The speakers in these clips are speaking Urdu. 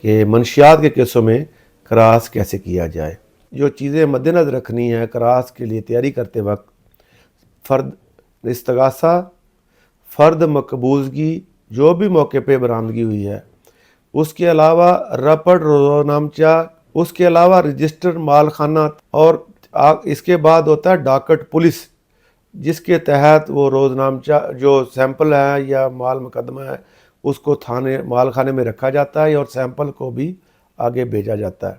کہ منشیات کے کیسوں میں کراس کیسے کیا جائے۔ جو چیزیں مد نظر رکھنی ہیں کراس کے لیے تیاری کرتے وقت: فرد استغاثہ، فرد مقبوضگی جو بھی موقع پہ برآمدگی ہوئی ہے، اس کے علاوہ رپٹ روزنامچہ، اس کے علاوہ رجسٹر مال خانہ، اور اس کے بعد ہوتا ہے ڈاکٹ پولیس، جس کے تحت وہ روزنامچہ جو سیمپل ہے یا مال مقدمہ ہے اس کو مال خانے میں رکھا جاتا ہے اور سیمپل کو بھی آگے بھیجا جاتا ہے۔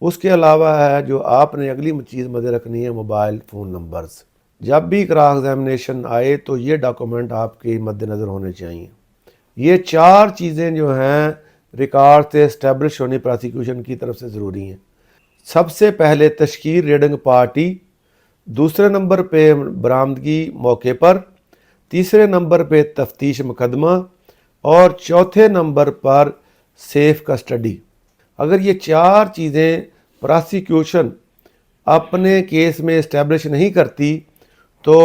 اس کے علاوہ ہے جو آپ نے اگلی چیز مد رکھنی ہے موبائل فون نمبرز۔ جب بھی کراس ایگزامینیشن آئے تو یہ ڈاکومنٹ آپ کے مد نظر ہونے چاہیے۔ یہ 4 چیزیں جو ہیں ریکارڈ سے اسٹیبلش ہونی پراسیکیوشن کی طرف سے ضروری ہیں۔ سب سے پہلے تشکیل ریڈنگ پارٹی، دوسرے نمبر پہ برآمدگی موقع پر، تیسرے نمبر پہ تفتیش مقدمہ، اور چوتھے نمبر پر سیف کسٹڈی۔ اگر یہ 4 چیزیں پراسیکیوشن اپنے کیس میں اسٹیبلش نہیں کرتی تو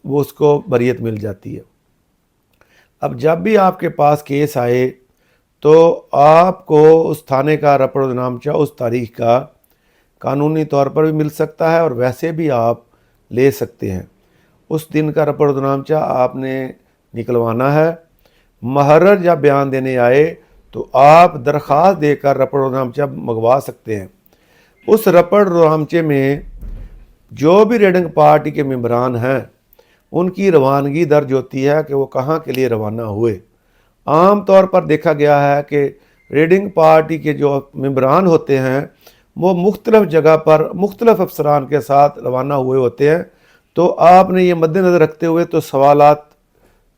وہ اس کو بریت مل جاتی ہے۔ اب جب بھی آپ کے پاس کیس آئے تو آپ کو اس تھانے کا رپٹ روزنامچہ اس تاریخ کا قانونی طور پر بھی مل سکتا ہے اور ویسے بھی آپ لے سکتے ہیں۔ اس دن کا رپٹ روزنامچہ آپ نے نکلوانا ہے۔ محرر جب بیان دینے آئے تو آپ درخواست دے کر رپٹ روزنامچہ منگوا سکتے ہیں۔ اس رپٹ روزنامچے میں جو بھی ریڈنگ پارٹی کے ممبران ہیں ان کی روانگی درج ہوتی ہے کہ وہ کہاں کے لیے روانہ ہوئے۔ عام طور پر دیکھا گیا ہے کہ ریڈنگ پارٹی کے جو ممبران ہوتے ہیں وہ مختلف جگہ پر مختلف افسران کے ساتھ روانہ ہوئے ہوتے ہیں، تو آپ نے یہ مد نظر رکھتے ہوئے تو سوالات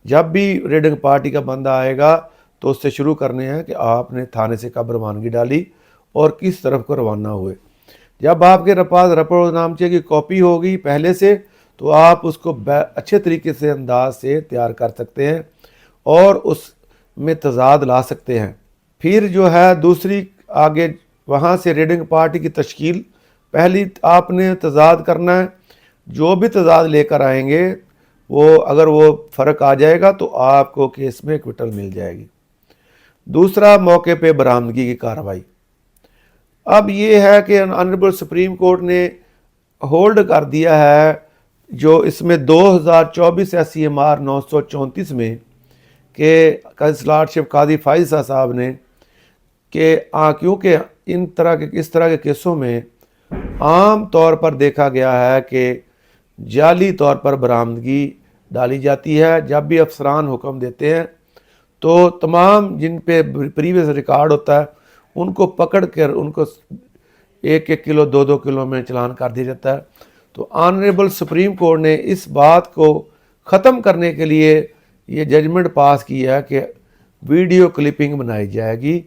جب بھی ریڈنگ پارٹی کا بندہ آئے گا تو اس سے شروع کرنے ہیں کہ آپ نے تھانے سے کب روانگی ڈالی اور کس طرف کو روانہ ہوئے۔ جب آپ کے پاس رپٹ روزنامچے کی کاپی ہوگی پہلے سے تو آپ اس کو اچھے طریقے سے انداز سے تیار کر سکتے ہیں اور اس میں تضاد لا سکتے ہیں۔ پھر جو ہے دوسری آگے وہاں سے ریڈنگ پارٹی کی تشکیل، پہلی آپ نے تضاد کرنا ہے۔ جو بھی تضاد لے کر آئیں گے اگر وہ فرق آ جائے گا تو آپ کو کیس میں ایکویٹل مل جائے گی۔ دوسرا موقع پہ برآمدگی کی کارروائی۔ اب یہ ہے کہ آنریبل سپریم کورٹ نے ہولڈ کر دیا ہے جو اس میں 2024 SCMR 934 میں کہ لارڈشپ قاضی فائز صاحب نے کہ کیونکہ اس طرح کے کیسوں میں عام طور پر دیکھا گیا ہے کہ جعلی طور پر برآمدگی ڈالی جاتی ہے۔ جب بھی افسران حکم دیتے ہیں تو تمام جن پہ پریویس ریکارڈ ہوتا ہے ان کو پکڑ کر ان کو 1-1 کلو 2-2 کلو میں چلان کر دیا جاتا ہے۔ تو آنریبل سپریم کورٹ نے اس بات کو ختم کرنے کے لیے یہ ججمنٹ پاس کی ہے کہ ویڈیو کلپنگ بنائی جائے گی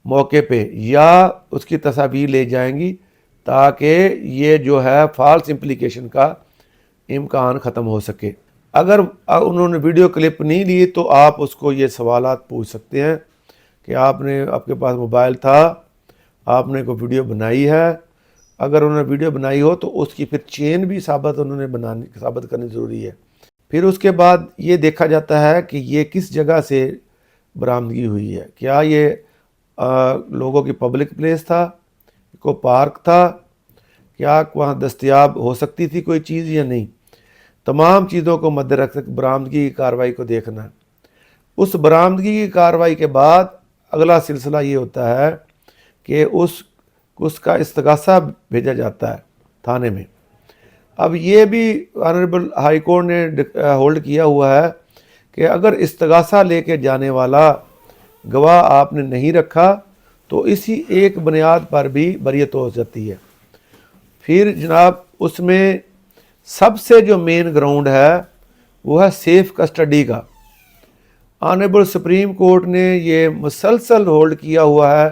موقع پہ یا اس کی تصاویر لے جائیں گی تاکہ یہ جو ہے فالس امپلیکیشن کا امکان ختم ہو سکے۔ اگر انہوں نے ویڈیو کلپ نہیں لی تو آپ اس کو یہ سوالات پوچھ سکتے ہیں کہ آپ کے پاس موبائل تھا، آپ نے کوئی ویڈیو بنائی ہے۔ اگر انہوں نے ویڈیو بنائی ہو تو اس کی پھر چین بھی ثابت کرنی ضروری ہے۔ پھر اس کے بعد یہ دیکھا جاتا ہے کہ یہ کس جگہ سے برآمدگی ہوئی ہے۔ کیا یہ لوگوں کی پبلک پلیس تھا، کوئی پارک تھا، کیا وہاں دستیاب ہو سکتی تھی کوئی چیز یا نہیں۔ تمام چیزوں کو مد رکھ برآمدگی کی کارروائی کو دیکھنا ہے۔ اس برآمدگی کی کارروائی کے بعد اگلا سلسلہ یہ ہوتا ہے کہ اس کا استغاثہ بھیجا جاتا ہے تھانے میں۔ اب یہ بھی آنریبل ہائی کورٹ نے ہولڈ کیا ہوا ہے کہ اگر استغاثہ لے کے جانے والا گواہ آپ نے نہیں رکھا تو اسی ایک بنیاد پر بھی بریت ہو جاتی ہے۔ پھر جناب اس میں سب سے جو مین گراؤنڈ ہے وہ ہے سیف کسٹڈی کا۔ آنریبل سپریم کورٹ نے یہ مسلسل ہولڈ کیا ہوا ہے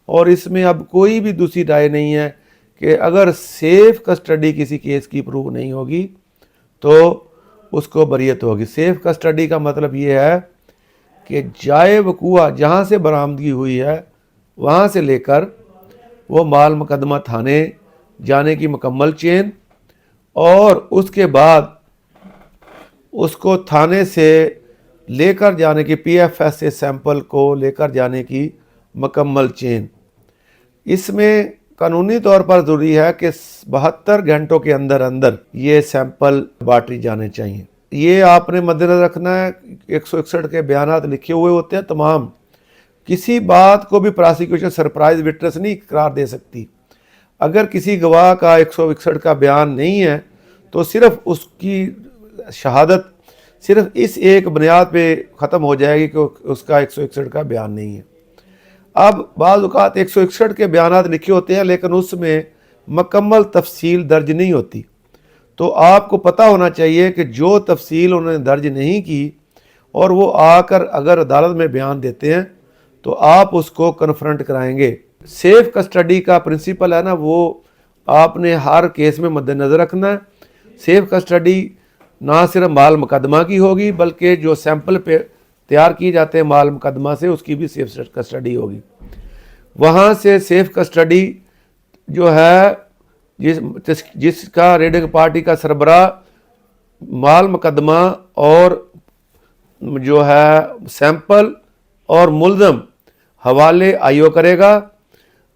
اور اس میں اب کوئی بھی دوسری رائے نہیں ہے کہ اگر سیف کسٹڈی کسی کیس کی پروو نہیں ہوگی تو اس کو بریت ہوگی۔ سیف کسٹڈی کا مطلب یہ ہے کہ جائے وقوع جہاں سے برآمدگی ہوئی ہے وہاں سے لے کر وہ مال مقدمہ تھانے جانے کی مکمل چین، اور اس کے بعد اس کو تھانے سے لے کر جانے کی PFS سے سیمپل کو لے کر جانے کی مکمل چین۔ اس میں قانونی طور پر ضروری ہے کہ 72 گھنٹوں کے اندر اندر یہ سیمپل لیبارٹری جانے چاہیے۔ یہ آپ نے مد نظر رکھنا ہے، 161 کے بیانات لکھے ہوئے ہوتے ہیں تمام، کسی بات کو بھی پراسیکیوشن سرپرائز وٹنس نہیں قرار دے سکتی۔ اگر کسی گواہ کا 161 کا بیان نہیں ہے تو صرف اس کی شہادت صرف اس ایک بنیاد پہ ختم ہو جائے گی کہ اس کا 161 کا بیان نہیں ہے۔ اب بعض اوقات 161 کے بیانات لکھے ہوتے ہیں لیکن اس میں مکمل تفصیل درج نہیں ہوتی، تو آپ کو پتہ ہونا چاہیے کہ جو تفصیل انہوں نے درج نہیں کی اور وہ آ کر اگر عدالت میں بیان دیتے ہیں تو آپ اس کو کنفرنٹ کرائیں گے۔ سیف کسٹڈی کا پرنسپل ہے نا، وہ آپ نے ہر کیس میں مد نظر رکھنا ہے۔ سیف کسٹڈی نہ صرف مال مقدمہ کی ہوگی بلکہ جو سیمپل پہ تیار کیے جاتے ہیں مال مقدمہ سے، اس کی بھی سیف کسٹڈی ہوگی۔ وہاں سے سیف کسٹڈی جو ہے جس کا ریڈنگ پارٹی کا سربراہ مال مقدمہ اور جو ہے سیمپل اور ملزم حوالے آئیو کرے گا۔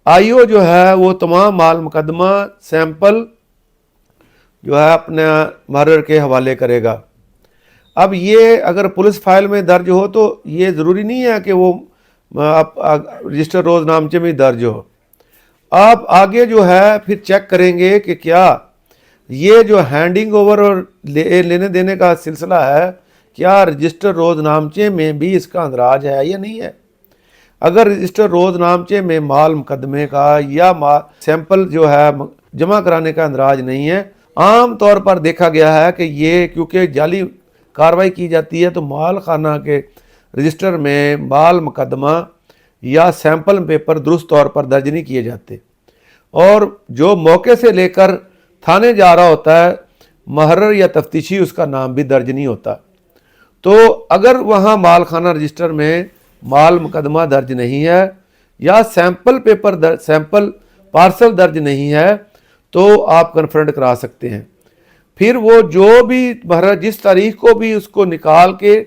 آئیو جو ہے وہ تمام مال مقدمہ سیمپل جو ہے اپنے محرر کے حوالے کرے گا۔ اب یہ اگر پولیس فائل میں درج ہو تو یہ ضروری نہیں ہے کہ وہ رجسٹر روز نامچے میں درج ہو۔ آپ آگے جو ہے پھر چیک کریں گے کہ کیا یہ جو ہینڈنگ اوور اور لینے دینے کا سلسلہ ہے، کیا رجسٹر روز نامچے میں بھی اس کا اندراج ہے یا نہیں ہے۔ اگر رجسٹر روز نامچے میں مال مقدمے کا یا سیمپل جو ہے جمع کرانے کا اندراج نہیں ہے، عام طور پر دیکھا گیا ہے کہ یہ کیونکہ جعلی کارروائی کی جاتی ہے تو مال خانہ کے رجسٹر میں مال مقدمہ یا سیمپل پیپر درست طور پر درج نہیں کیے جاتے، اور جو موقع سے لے کر تھانے جا رہا ہوتا ہے محرر یا تفتیشی اس کا نام بھی درج نہیں ہوتا۔ تو اگر وہاں مال خانہ رجسٹر میں مال مقدمہ درج نہیں ہے یا سیمپل پیپر سیمپل پارسل درج نہیں ہے تو آپ کنفرنٹ کرا سکتے ہیں۔ پھر وہ جو بھی محرر جس تاریخ کو بھی اس کو نکال کے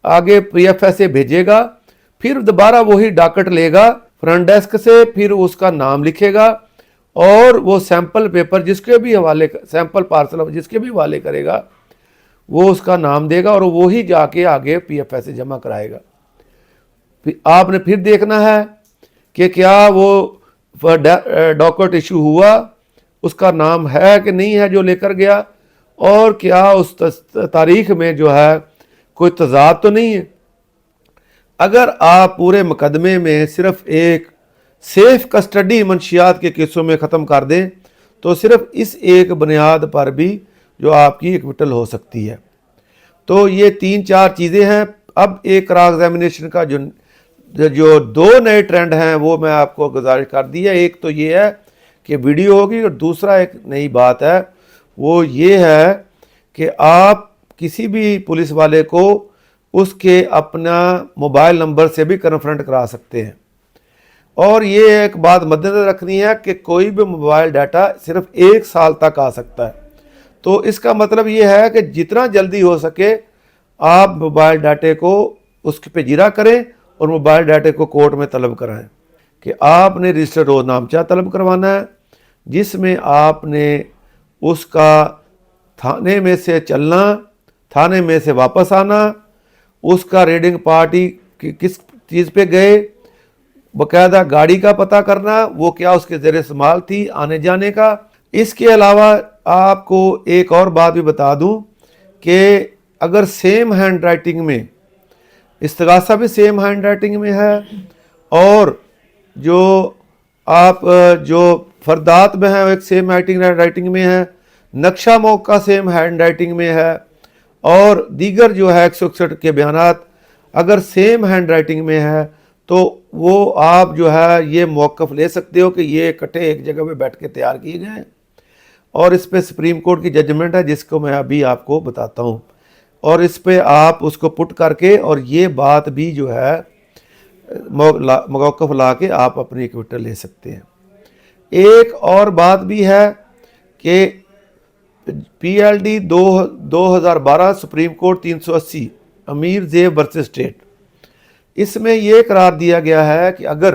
آگے پی ایف ایس سے بھیجے گا، پھر دوبارہ وہی ڈاکٹ لے گا فرنٹ ڈیسک سے، پھر اس کا نام لکھے گا اور وہ سیمپل پیپر جس کے بھی حوالے سیمپل پارسل جس کے بھی حوالے کرے گا وہ اس کا نام دے گا اور وہی جا کے آگے پی ایف ایس سے جمع کرائے گا۔ آپ نے پھر دیکھنا ہے کہ کیا وہ ڈاکٹ ایشو ہوا، اس کا نام ہے کہ نہیں ہے جو لے کر گیا، اور کیا اس تاریخ میں جو ہے کوئی تضاد تو نہیں ہے۔ اگر آپ پورے مقدمے میں صرف ایک سیف کسٹڈی منشیات کے کیسوں میں ختم کر دیں تو صرف اس ایک بنیاد پر بھی جو آپ کی ایکوٹل ہو سکتی ہے۔ تو یہ 3-4 چیزیں ہیں۔ اب ایک کراس ایگزامینیشن کا جو 2 نئے ٹرینڈ ہیں وہ میں آپ کو گزارش کر دی ہے۔ ایک تو یہ ہے کہ ویڈیو ہوگی، اور دوسرا ایک نئی بات ہے وہ یہ ہے کہ آپ کسی بھی پولیس والے کو اس کے اپنا موبائل نمبر سے بھی کنفرنٹ کرا سکتے ہیں، اور یہ ایک بات مد نظر رکھنی ہے کہ کوئی بھی موبائل ڈاٹا صرف 1 سال تک آ سکتا ہے۔ تو اس کا مطلب یہ ہے کہ جتنا جلدی ہو سکے آپ موبائل ڈاٹے کو اس پہ جرا کریں اور موبائل ڈاٹے کو کورٹ میں طلب کرائیں کہ آپ نے رجسٹر روز نامچہ طلب کروانا ہے جس میں آپ نے اس کا تھانے میں سے چلنا، تھانے میں سے واپس آنا، اس کا ریڈنگ پارٹی کس چیز پہ گئے، باقاعدہ گاڑی کا پتہ کرنا وہ کیا اس کے زیر استعمال تھی، آنے جانے کا۔ اس کے علاوہ آپ کو ایک اور بات بھی بتا دوں کہ اگر سیم ہینڈ رائٹنگ میں استغاثہ بھی سیم ہینڈ رائٹنگ میں ہے، اور جو آپ جو فردات میں ہیں ایک سیم رائٹنگ میں ہے، نقشہ موقع سیم ہینڈ رائٹنگ میں ہے، اور دیگر جو ہے 161 کے بیانات اگر سیم ہینڈ رائٹنگ میں ہے تو وہ آپ جو ہے یہ موقف لے سکتے ہو کہ یہ اکٹھے ایک جگہ پہ بیٹھ کے تیار کیے گئے ہیں، اور اس پہ سپریم کورٹ کی ججمنٹ ہے جس کو میں ابھی آپ کو بتاتا ہوں، اور اس پہ آپ اس کو پٹ کر کے اور یہ بات بھی جو ہے موقف لا کے آپ اپنی ایکوٹل لے سکتے ہیں۔ ایک اور بات بھی ہے کہ P L D 2012 supreme court 380 امیر زیب ورسز اسٹیٹ، اس میں یہ قرار دیا گیا ہے کہ اگر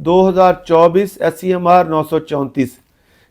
2024 SCMR 934,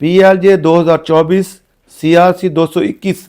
PLJ 2024 CRC 221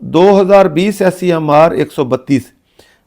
2020 SCMR 132।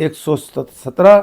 117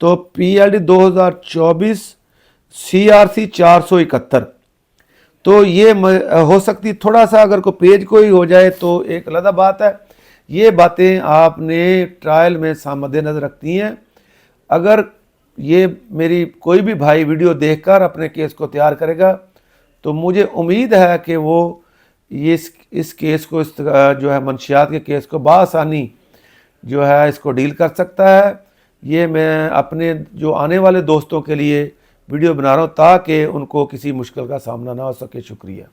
تو PLD 2024 CRC 471, تو یہ ہو سکتی تھوڑا سا اگر کوئی پیج کوئی ہو جائے تو ایک علیحدہ بات ہے. یہ باتیں آپ نے ٹرائل میں مد نظر رکھتی ہیں. اگر یہ میری کوئی بھی بھائی ویڈیو دیکھ کر اپنے کیس کو تیار کرے گا تو مجھے امید ہے کہ وہ اس کیس کو جو ہے منشیات کے کیس کو بآسانی جو ہے اس کو ڈیل کر سکتا ہے. یہ میں اپنے جو آنے والے دوستوں کے لیے ویڈیو بنا رہا ہوں تاکہ ان کو کسی مشکل کا سامنا نہ ہو سکے. شکریہ.